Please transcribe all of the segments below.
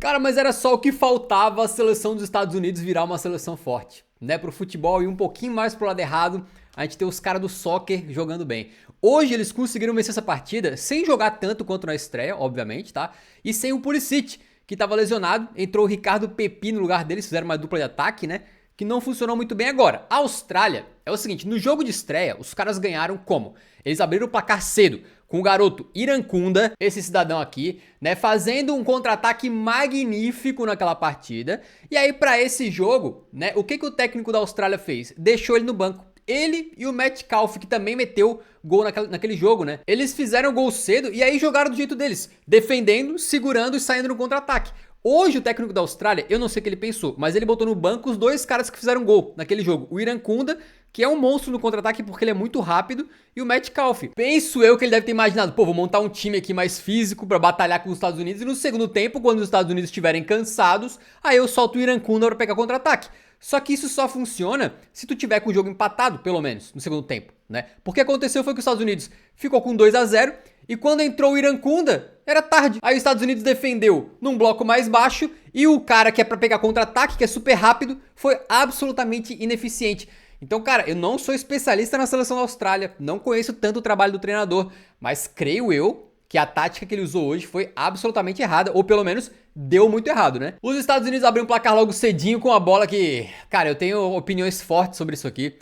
Cara, mas era só o que faltava a seleção dos Estados Unidos virar uma seleção forte, né? Pro futebol e um pouquinho mais pro lado errado, a gente tem os caras do soccer jogando bem. Hoje eles conseguiram vencer essa partida sem jogar tanto quanto na estreia, obviamente, tá? E sem o Pulisic, que tava lesionado. Entrou o Ricardo Pepi no lugar deles, fizeram uma dupla de ataque, né? Que não funcionou muito bem agora. A Austrália é o seguinte, no jogo de estreia, os caras ganharam como? Eles abriram o placar cedo, com o garoto Irankunda, esse cidadão aqui, né, fazendo um contra-ataque magnífico naquela partida. E aí pra esse jogo, né, o que o técnico da Austrália fez? Deixou ele no banco. Ele e o Metcalf, que também meteu gol naquele jogo, né? Eles fizeram gol cedo e aí jogaram do jeito deles, defendendo, segurando e saindo no contra-ataque. Hoje o técnico da Austrália, eu não sei o que ele pensou, mas ele botou no banco os dois caras que fizeram gol naquele jogo. O Irankunda, que é um monstro no contra-ataque porque ele é muito rápido, e o Metcalf. Penso eu que ele deve ter imaginado, pô, vou montar um time aqui mais físico pra batalhar com os Estados Unidos, e no segundo tempo, quando os Estados Unidos estiverem cansados, aí eu solto o Irankunda pra pegar contra-ataque. Só que isso só funciona se tu tiver com o jogo empatado, pelo menos, no segundo tempo, né? Porque aconteceu foi que os Estados Unidos ficou com 2-0 e quando entrou o Irankunda, era tarde. Aí os Estados Unidos defendeu num bloco mais baixo e o cara que é pra pegar contra-ataque, que é super rápido, foi absolutamente ineficiente. Então, cara, eu não sou especialista na seleção da Austrália, não conheço tanto o trabalho do treinador, mas creio eu que a tática que ele usou hoje foi absolutamente errada, ou pelo menos deu muito errado, né? Os Estados Unidos abriram um placar logo cedinho com a bola que, cara, eu tenho opiniões fortes sobre isso aqui,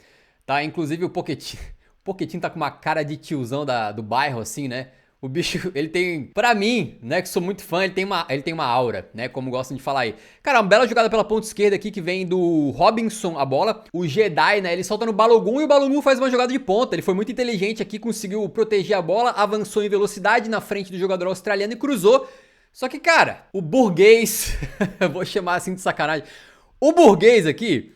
tá? Inclusive o Pochettino tá com uma cara de tiozão do bairro, assim, né? O bicho, ele tem, pra mim, né, que sou muito fã, ele tem uma aura, né, como gostam de falar aí. Cara, uma bela jogada pela ponta esquerda aqui, que vem do Robinson, a bola. O Jedi, né, ele solta no Balogun e o Balogun faz uma jogada de ponta. Ele foi muito inteligente aqui, conseguiu proteger a bola, avançou em velocidade na frente do jogador australiano e cruzou. Só que, cara, o burguês, eu vou chamar assim de sacanagem, o burguês aqui...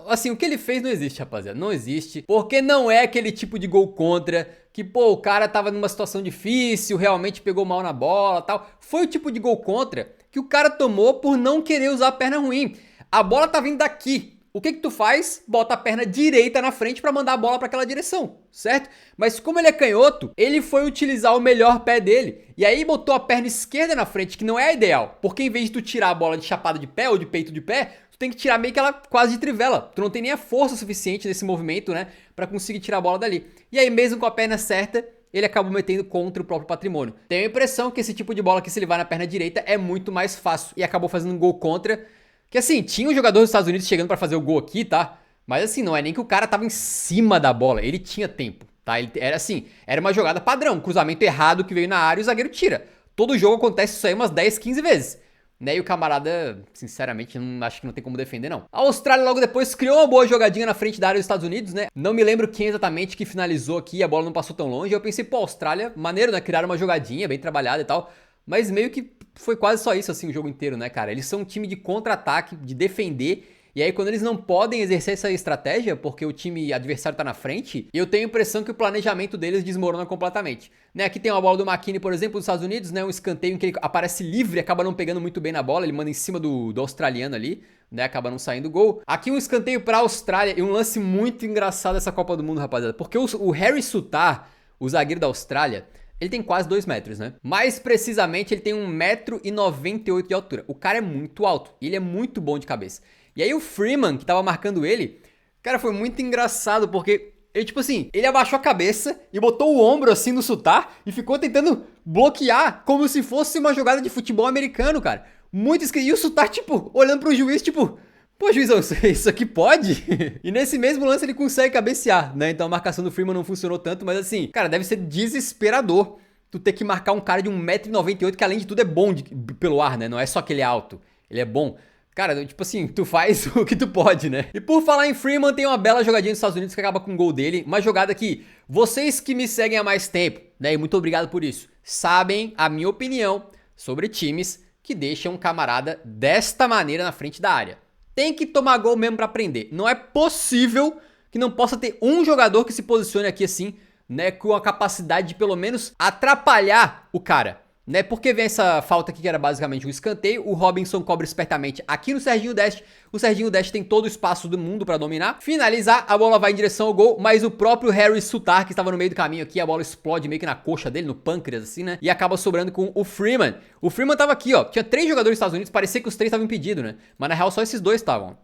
Assim, o que ele fez não existe, rapaziada, não existe, porque não é aquele tipo de gol contra, que pô, o cara tava numa situação difícil, realmente pegou mal na bola e tal. Foi o tipo de gol contra que o cara tomou por não querer usar a perna ruim. A bola tá vindo daqui. O que tu faz? Bota a perna direita na frente pra mandar a bola pra aquela direção, certo? Mas como ele é canhoto, ele foi utilizar o melhor pé dele. E aí botou a perna esquerda na frente, que não é a ideal. Porque em vez de tu tirar a bola de chapada de pé ou de peito de pé, tu tem que tirar meio que ela quase de trivela. Tu não tem nem a força suficiente nesse movimento, né? Pra conseguir tirar a bola dali. E aí mesmo com a perna certa, ele acabou metendo contra o próprio patrimônio. Tenho a impressão que esse tipo de bola que se ele vai na perna direita é muito mais fácil. E acabou fazendo um gol contra... Que assim, tinha um jogador dos Estados Unidos chegando pra fazer o gol aqui, tá? Mas assim, não é nem que o cara tava em cima da bola, ele tinha tempo, tá? Ele era assim, era uma jogada padrão, cruzamento errado que veio na área e o zagueiro tira. Todo jogo acontece isso aí umas 10, 15 vezes. Né? E o camarada, sinceramente, acho que não tem como defender, não. A Austrália logo depois criou uma boa jogadinha na frente da área dos Estados Unidos, né? Não me lembro quem exatamente que finalizou aqui, a bola não passou tão longe. Eu pensei, pô, Austrália, maneiro, né? Criaram uma jogadinha bem trabalhada e tal. Mas meio que foi quase só isso, assim, o jogo inteiro, né, cara? Eles são um time de contra-ataque, de defender. E aí, quando eles não podem exercer essa estratégia, porque o time adversário tá na frente, eu tenho a impressão que o planejamento deles desmorona completamente. Né, aqui tem uma bola do McKinney, por exemplo, dos Estados Unidos, né? Um escanteio em que ele aparece livre, acaba não pegando muito bem na bola, ele manda em cima do australiano ali, né? Acaba não saindo gol. Aqui um escanteio pra Austrália e um lance muito engraçado dessa Copa do Mundo, rapaziada. Porque o Harry Sutar, o zagueiro da Austrália, ele tem quase 2 metros, né? Mais precisamente, ele tem 1,98 m de altura. O cara é muito alto e ele é muito bom de cabeça. E aí o Freeman, que tava marcando ele, cara, foi muito engraçado porque ele, tipo assim, ele abaixou a cabeça e botou o ombro assim no Sutar e ficou tentando bloquear como se fosse uma jogada de futebol americano, cara. Muito esquisito. E o Sutar, tipo, olhando pro juiz, tipo... Pô, juizão, isso aqui pode? E nesse mesmo lance ele consegue cabecear, né? Então a marcação do Freeman não funcionou tanto, mas assim, cara, deve ser desesperador tu ter que marcar um cara de 1,98 m que além de tudo é bom pelo ar, né? Não é só que ele é alto, ele é bom. Cara, tipo assim, tu faz o que tu pode, né? E por falar em Freeman, tem uma bela jogadinha dos Estados Unidos que acaba com o gol dele. Uma jogada que vocês que me seguem há mais tempo, né? E muito obrigado por isso, sabem a minha opinião sobre times que deixam um camarada desta maneira na frente da área. Tem que tomar gol mesmo pra aprender. Não é possível que não possa ter um jogador que se posicione aqui assim, né, com a capacidade de pelo menos atrapalhar o cara, né? Porque vem essa falta aqui que era basicamente um escanteio, o Robinson cobra espertamente aqui no Serginho Dest, o Serginho Dest tem todo o espaço do mundo pra dominar, finalizar, a bola vai em direção ao gol, mas o próprio Harry Sutar, que estava no meio do caminho aqui, a bola explode meio que na coxa dele, no pâncreas assim, né? E acaba sobrando com o Freeman. O Freeman tava aqui, ó, tinha 3 jogadores dos Estados Unidos, parecia que os 3 estavam impedidos, né? Mas na real só esses 2 estavam.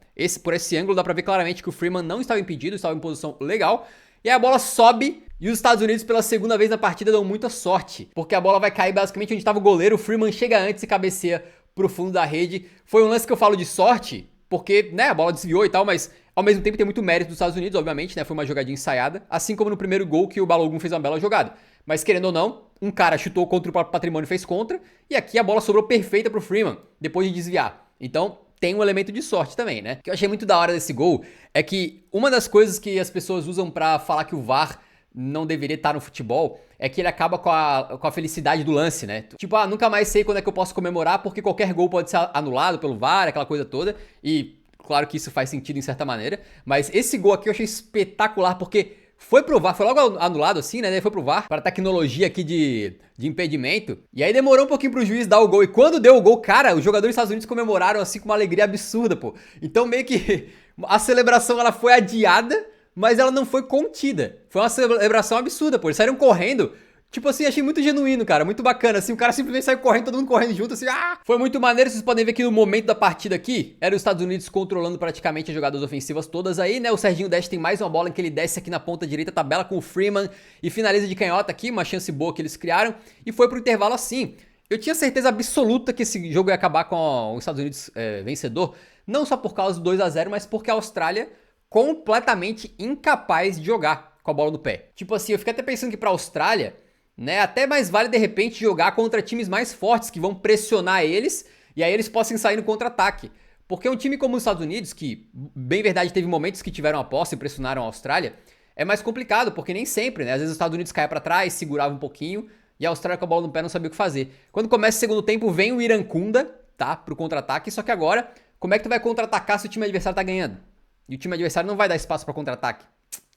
Por esse ângulo dá pra ver claramente que o Freeman não estava impedido, estava em posição legal. E aí a bola sobe e os Estados Unidos pela segunda vez na partida dão muita sorte, porque a bola vai cair basicamente onde estava o goleiro, o Freeman chega antes e cabeceia pro fundo da rede. Foi um lance que eu falo de sorte, porque, né, a bola desviou e tal, mas ao mesmo tempo tem muito mérito dos Estados Unidos, obviamente, né, foi uma jogadinha ensaiada, assim como no primeiro gol que o Balogun fez uma bela jogada. Mas querendo ou não, um cara chutou contra o próprio patrimônio e fez contra, e aqui a bola sobrou perfeita pro Freeman, depois de desviar. Então, tem um elemento de sorte também, né? O que eu achei muito da hora desse gol é que uma das coisas que as pessoas usam pra falar que o VAR não deveria estar no futebol é que ele acaba com a felicidade do lance, né? Tipo, nunca mais sei quando é que eu posso comemorar porque qualquer gol pode ser anulado pelo VAR, aquela coisa toda. E claro que isso faz sentido em certa maneira, mas esse gol aqui eu achei espetacular porque foi pro VAR, foi logo anulado assim, né? Foi pro VAR, para tecnologia aqui de impedimento. E aí demorou um pouquinho pro juiz dar o gol. E quando deu o gol, cara, os jogadores dos Estados Unidos comemoraram assim com uma alegria absurda, pô. Então meio que a celebração ela foi adiada, mas ela não foi contida. Foi uma celebração absurda, pô. Eles saíram correndo. Tipo assim, achei muito genuíno, cara, muito bacana, assim, o cara simplesmente saiu correndo, todo mundo correndo junto, assim, Foi muito maneiro, vocês podem ver que no momento da partida aqui, era os Estados Unidos controlando praticamente as jogadas ofensivas todas aí, né, o Serginho Dest tem mais uma bola em que ele desce aqui na ponta direita, tabela com o Freeman e finaliza de canhota aqui, uma chance boa que eles criaram, e foi pro intervalo assim. Eu tinha certeza absoluta que esse jogo ia acabar com os Estados Unidos vencedor, não só por causa do 2-0, mas porque a Austrália completamente incapaz de jogar com a bola no pé. Tipo assim, eu fiquei até pensando que pra Austrália, né, até mais vale de repente jogar contra times mais fortes que vão pressionar eles e aí eles possam sair no contra-ataque. Porque um time como os Estados Unidos, que bem verdade teve momentos que tiveram a posse e pressionaram a Austrália, é mais complicado, porque nem sempre, né? Às vezes os Estados Unidos caia pra trás, segurava um pouquinho e a Austrália com a bola no pé não sabia o que fazer. Quando começa o segundo tempo, vem o Irankunda, tá? Pro contra-ataque, só que agora, como é que tu vai contra-atacar se o time adversário tá ganhando? E o time adversário não vai dar espaço pra contra-ataque.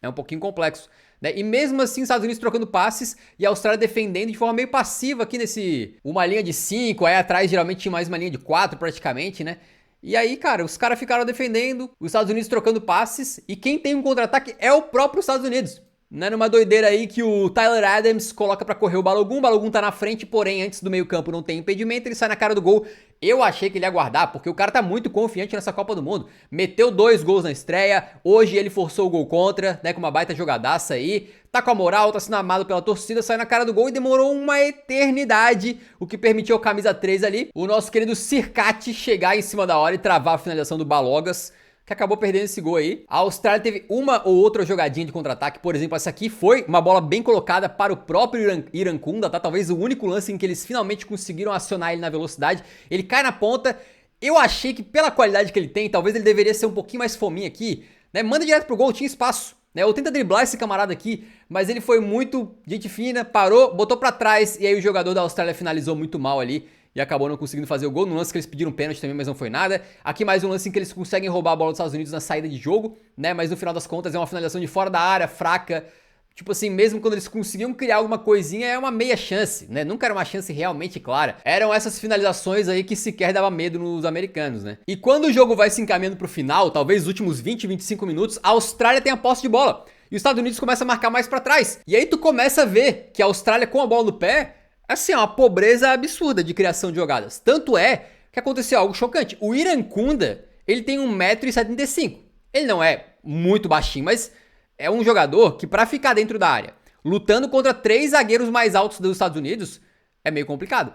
É um pouquinho complexo, né? E mesmo assim, os Estados Unidos trocando passes e a Austrália defendendo de forma meio passiva aqui nesse... Uma linha de 5, aí atrás geralmente tinha mais uma linha de 4 praticamente, né? E aí, cara, os caras ficaram defendendo, os Estados Unidos trocando passes e quem tem um contra-ataque é o próprio Estados Unidos. Né, numa doideira aí que o Tyler Adams coloca pra correr o Balogun tá na frente, porém antes do meio campo não tem impedimento, ele sai na cara do gol. Eu achei que ele ia guardar, porque o cara tá muito confiante nessa Copa do Mundo. Meteu 2 gols na estreia, hoje ele forçou o gol contra, né, com uma baita jogadaça aí. Tá com a moral, tá sendo amado pela torcida, saiu na cara do gol e demorou uma eternidade, o que permitiu ao camisa 3 ali, o nosso querido Circati, chegar em cima da hora e travar a finalização do Balogas, que acabou perdendo esse gol aí. A Austrália teve uma ou outra jogadinha de contra-ataque, por exemplo, essa aqui foi uma bola bem colocada para o próprio Irankunda, tá? Talvez o único lance em que eles finalmente conseguiram acionar ele na velocidade. Ele cai na ponta, eu achei que pela qualidade que ele tem, talvez ele deveria ser um pouquinho mais fominha aqui, né? Manda direto pro gol, tinha espaço, né? Ou tenta driblar esse camarada aqui, mas ele foi muito gente fina, parou, botou pra trás, e aí o jogador da Austrália finalizou muito mal ali. E acabou não conseguindo fazer o gol, no lance que eles pediram pênalti também, mas não foi nada. Aqui mais um lance em que eles conseguem roubar a bola dos Estados Unidos na saída de jogo, né? Mas no final das contas é uma finalização de fora da área, fraca. Tipo assim, mesmo quando eles conseguiam criar alguma coisinha, é uma meia chance, né? Nunca era uma chance realmente clara. Eram essas finalizações aí que sequer dava medo nos americanos, né? E quando o jogo vai se encaminhando pro final, talvez os últimos 20, 25 minutos, a Austrália tem a posse de bola. E os Estados Unidos começam a marcar mais pra trás. E aí tu começa a ver que a Austrália com a bola no pé... Assim, uma pobreza absurda de criação de jogadas. Tanto é que aconteceu algo chocante. O Irankunda, ele tem 1,75 m. Ele não é muito baixinho, mas é um jogador que pra ficar dentro da área, lutando contra 3 zagueiros mais altos dos Estados Unidos, é meio complicado.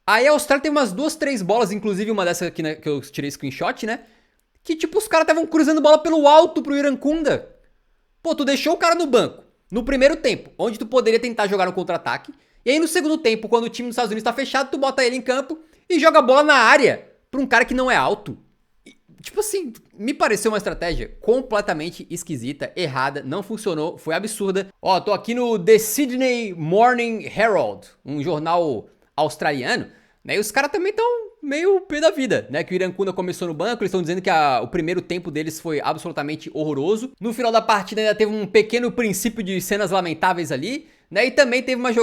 Aí a Austrália tem umas 2, 3 bolas, inclusive uma dessa aqui, né, que eu tirei screenshot, né? Que tipo, os caras estavam cruzando bola pelo alto pro Irankunda. Pô, tu deixou o cara no banco, no primeiro tempo, onde tu poderia tentar jogar no contra-ataque. E aí no segundo tempo, quando o time dos Estados Unidos tá fechado, tu bota ele em campo e joga a bola na área pra um cara que não é alto. E, tipo assim, me pareceu uma estratégia completamente esquisita, errada, não funcionou, foi absurda. Ó, tô aqui no The Sydney Morning Herald, um jornal australiano, né? E os caras também estão meio pé da vida, né? Que o Irankunda começou no banco, eles estão dizendo que o primeiro tempo deles foi absolutamente horroroso. No final da partida ainda teve um pequeno princípio de cenas lamentáveis ali, né? E também teve uma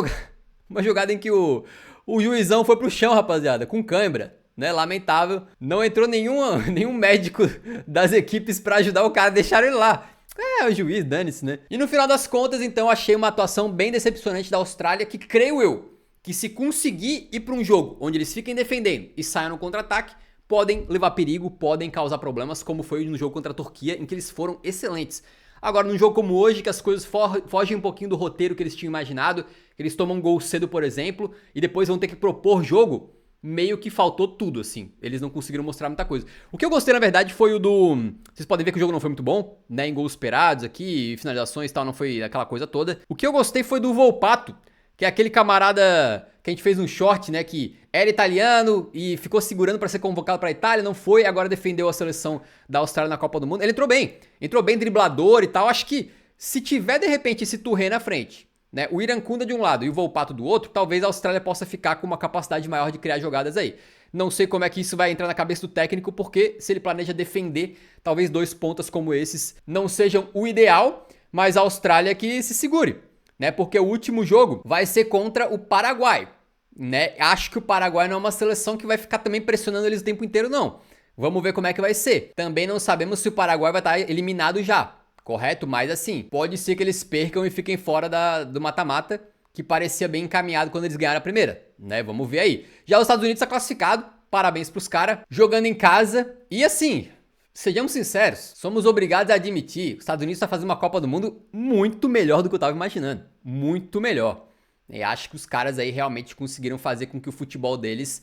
jogada em que o O juizão foi pro chão, rapaziada, com cãibra, né? Lamentável. Não entrou nenhum médico das equipes pra ajudar o cara, deixaram ele lá. É, o juiz, dane-se, né? E no final das contas, então, achei uma atuação bem decepcionante da Austrália, que creio eu, que se conseguir ir pra um jogo onde eles fiquem defendendo e saiam no contra-ataque, podem levar perigo, podem causar problemas, como foi no jogo contra a Turquia, em que eles foram excelentes. Agora, num jogo como hoje, que as coisas fogem um pouquinho do roteiro que eles tinham imaginado, que eles tomam um gol cedo, por exemplo, e depois vão ter que propor jogo, meio que faltou tudo, assim. Eles não conseguiram mostrar muita coisa. O que eu gostei, na verdade, foi o do... Vocês podem ver que o jogo não foi muito bom, né? Em gols esperados aqui, finalizações e tal, não foi aquela coisa toda. O que eu gostei foi do Volpato, que é aquele camarada que a gente fez um short, né, que era italiano e ficou segurando para ser convocado para a Itália, não foi, agora defendeu a seleção da Austrália na Copa do Mundo. Ele entrou bem driblador e tal. Acho que se tiver de repente esse Touré na frente, né, o Irankunda de um lado e o Volpato do outro, talvez a Austrália possa ficar com uma capacidade maior de criar jogadas aí. Não sei como é que isso vai entrar na cabeça do técnico, porque se ele planeja defender, talvez 2 pontas como esses não sejam o ideal, mas a Austrália que se segure, né? Porque o último jogo vai ser contra o Paraguai, né? Acho que o Paraguai não é uma seleção que vai ficar também pressionando eles o tempo inteiro, não. Vamos ver como é que vai ser. Também não sabemos se o Paraguai vai estar eliminado já, correto? Mas assim, pode ser que eles percam e fiquem fora do mata-mata, que parecia bem encaminhado quando eles ganharam a primeira, né? Vamos ver aí. Já os Estados Unidos está classificado, parabéns pros caras, jogando em casa. E assim, sejamos sinceros, somos obrigados a admitir que os Estados Unidos está fazendo uma Copa do Mundo muito melhor do que eu estava imaginando. Muito melhor. E acho que os caras aí realmente conseguiram fazer com que o futebol deles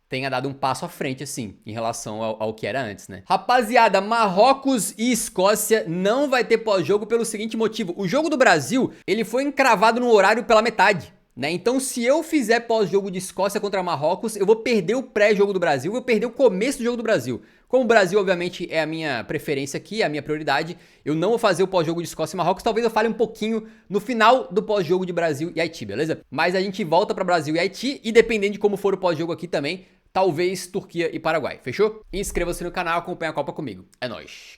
tenha dado um passo à frente, assim, em relação ao que era antes, né? Rapaziada, Marrocos e Escócia não vai ter pós-jogo pelo seguinte motivo. O jogo do Brasil, ele foi encravado no horário pela metade, né? Então, se eu fizer pós-jogo de Escócia contra Marrocos, eu vou perder o pré-jogo do Brasil, vou perder o começo do jogo do Brasil. Como o Brasil, obviamente, é a minha preferência aqui, é a minha prioridade, eu não vou fazer o pós-jogo de Escócia e Marrocos. Talvez eu fale um pouquinho no final do pós-jogo de Brasil e Haiti, beleza? Mas a gente volta para Brasil e Haiti e dependendo de como for o pós-jogo aqui também, talvez Turquia e Paraguai, fechou? Inscreva-se no canal, acompanhe a Copa comigo. É nóis!